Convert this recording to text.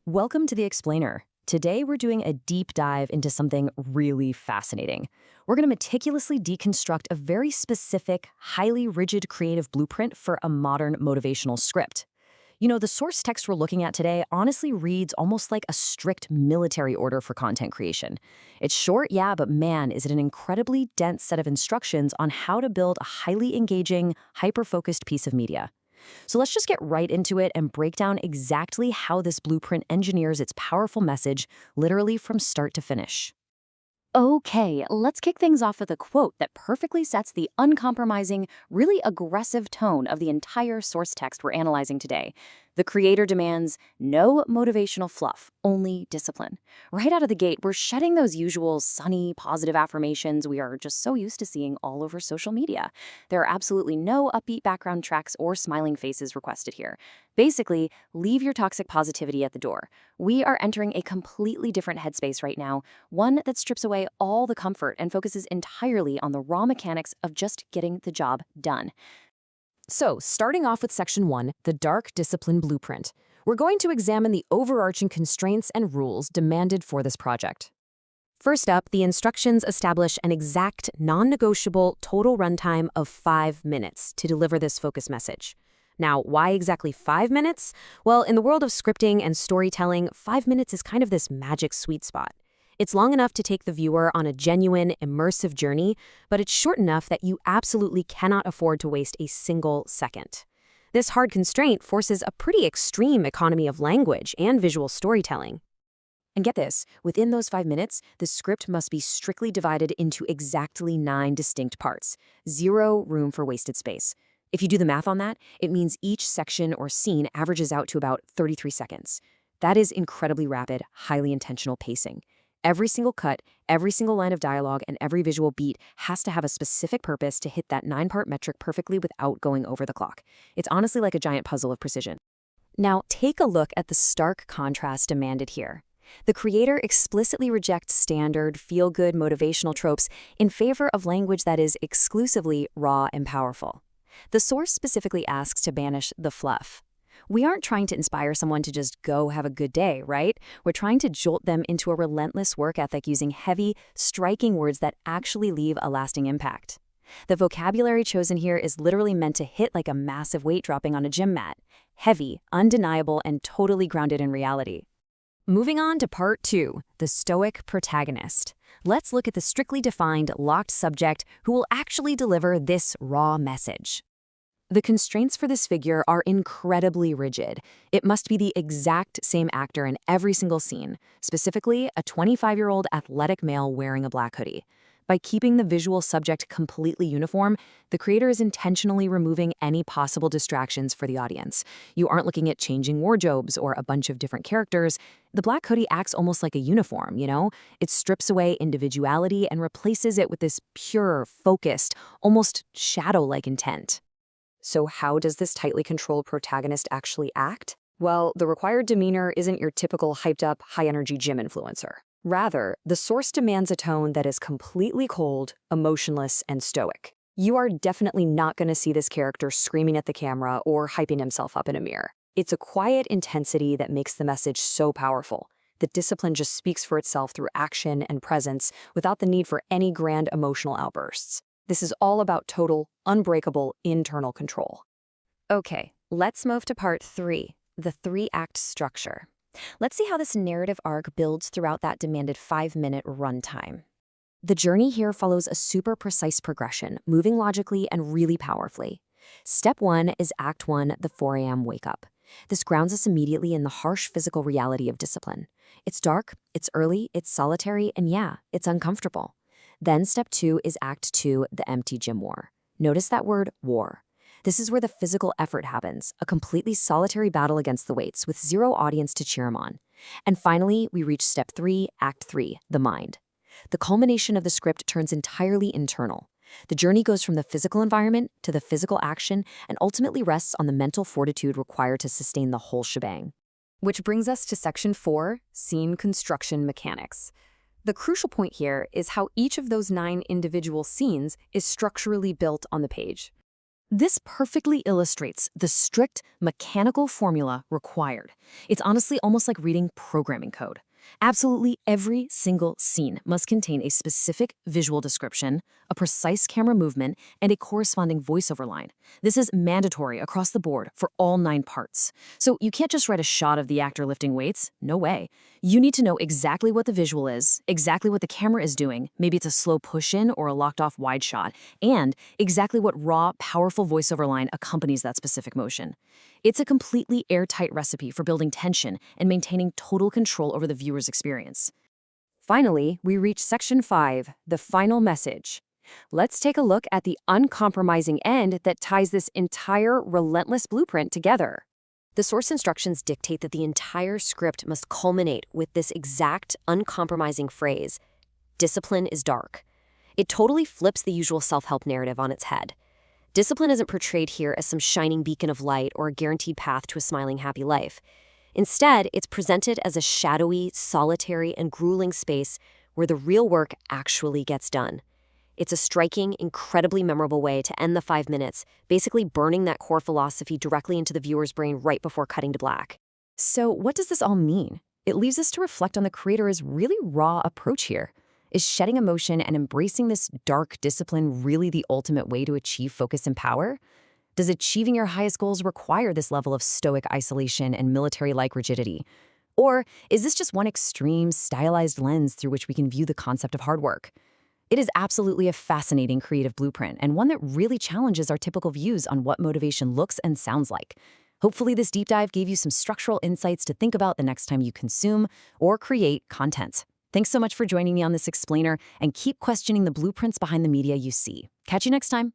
Welcome to The Explainer. Today we're doing a deep dive into something really fascinating. We're going to meticulously deconstruct a very specific, highly rigid creative blueprint for a modern motivational script. You know, the source text we're looking at today honestly reads almost like a strict military order for content creation. It's short, yeah, but man, is it an incredibly dense set of instructions on how to build a highly engaging, hyper-focused piece of media. So let's just get right into it and break down exactly how this blueprint engineers its powerful message, literally from start to finish. Okay, let's kick things off with a quote that perfectly sets the uncompromising, really aggressive tone of the entire source text we're analyzing today. The creator demands no motivational fluff, only discipline. Right out of the gate, we're shedding those usual sunny, positive affirmations we are just so used to seeing all over social media. There are absolutely no upbeat background tracks or smiling faces requested here. Basically, leave your toxic positivity at the door. We are entering a completely different headspace right now, one that strips away all the comfort and focuses entirely on the raw mechanics of just getting the job done. So, starting off with Section 1, the Dark Discipline Blueprint, we're going to examine the overarching constraints and rules demanded for this project. First up, the instructions establish an exact, non-negotiable total runtime of 5 minutes to deliver this focus message. Now, why exactly 5 minutes? Well, in the world of scripting and storytelling, 5 minutes is kind of this magic sweet spot. It's long enough to take the viewer on a genuine, immersive journey, but it's short enough that you absolutely cannot afford to waste a single second. This hard constraint forces a pretty extreme economy of language and visual storytelling. And get this, within those 5 minutes, the script must be strictly divided into exactly 9 distinct parts. Zero room for wasted space. If you do the math on that, it means each section or scene averages out to about 33 seconds. That is incredibly rapid, highly intentional pacing. Every single cut, every single line of dialogue, and every visual beat has to have a specific purpose to hit that 9-part metric perfectly without going over the clock. It's honestly like a giant puzzle of precision. Now, take a look at the stark contrast demanded here. The creator explicitly rejects standard, feel-good motivational tropes in favor of language that is exclusively raw and powerful. The source specifically asks to banish the fluff. We aren't trying to inspire someone to just go have a good day, right? We're trying to jolt them into a relentless work ethic using heavy, striking words that actually leave a lasting impact. The vocabulary chosen here is literally meant to hit like a massive weight dropping on a gym mat. Heavy, undeniable, and totally grounded in reality. Moving on to Part 2, the Stoic Protagonist. Let's look at the strictly defined, locked subject who will actually deliver this raw message. The constraints for this figure are incredibly rigid. It must be the exact same actor in every single scene, specifically a 25-year-old athletic male wearing a black hoodie. By keeping the visual subject completely uniform, the creator is intentionally removing any possible distractions for the audience. You aren't looking at changing wardrobes or a bunch of different characters. The black hoodie acts almost like a uniform, you know? It strips away individuality and replaces it with this pure, focused, almost shadow-like intent. So how does this tightly controlled protagonist actually act? Well, the required demeanor isn't your typical hyped-up, high-energy gym influencer. Rather, the source demands a tone that is completely cold, emotionless, and stoic. You are definitely not going to see this character screaming at the camera or hyping himself up in a mirror. It's a quiet intensity that makes the message so powerful. The discipline just speaks for itself through action and presence without the need for any grand emotional outbursts. This is all about total, unbreakable internal control. Okay, let's move to Part 3, the 3-act structure. Let's see how this narrative arc builds throughout that demanded 5-minute runtime. The journey here follows a super precise progression, moving logically and really powerfully. Step 1 is Act 1, the 4 a.m. wake-up. This grounds us immediately in the harsh physical reality of discipline. It's dark, it's early, it's solitary, and yeah, it's uncomfortable. Then Step 2 is Act 2, the empty gym war. Notice that word, war. This is where the physical effort happens, a completely solitary battle against the weights with zero audience to cheer him on. And finally, we reach Step 3, Act 3, the mind. The culmination of the script turns entirely internal. The journey goes from the physical environment to the physical action and ultimately rests on the mental fortitude required to sustain the whole shebang. Which brings us to Section 4, Scene Construction Mechanics. The crucial point here is how each of those 9 individual scenes is structurally built on the page. This perfectly illustrates the strict mechanical formula required. It's honestly almost like reading programming code. Absolutely every single scene must contain a specific visual description, a precise camera movement, and a corresponding voiceover line. This is mandatory across the board for all 9 parts. So you can't just write a shot of the actor lifting weights. No way. You need to know exactly what the visual is, exactly what the camera is doing, maybe it's a slow push-in or a locked-off wide shot, and exactly what raw, powerful voiceover line accompanies that specific motion. It's a completely airtight recipe for building tension and maintaining total control over the viewer's experience. Finally, we reach Section 5, the final message. Let's take a look at the uncompromising end that ties this entire relentless blueprint together. The source instructions dictate that the entire script must culminate with this exact, uncompromising phrase, "Discipline is dark." It totally flips the usual self-help narrative on its head. Discipline isn't portrayed here as some shining beacon of light or a guaranteed path to a smiling, happy life. Instead, it's presented as a shadowy, solitary, and grueling space where the real work actually gets done. It's a striking, incredibly memorable way to end the 5 minutes, basically burning that core philosophy directly into the viewer's brain right before cutting to black. So what does this all mean? It leaves us to reflect on the creator's really raw approach here. Is shedding emotion and embracing this dark discipline really the ultimate way to achieve focus and power? Does achieving your highest goals require this level of stoic isolation and military-like rigidity? Or is this just one extreme, stylized lens through which we can view the concept of hard work? It is absolutely a fascinating creative blueprint and one that really challenges our typical views on what motivation looks and sounds like. Hopefully this deep dive gave you some structural insights to think about the next time you consume or create content. Thanks so much for joining me on this explainer, and keep questioning the blueprints behind the media you see. Catch you next time.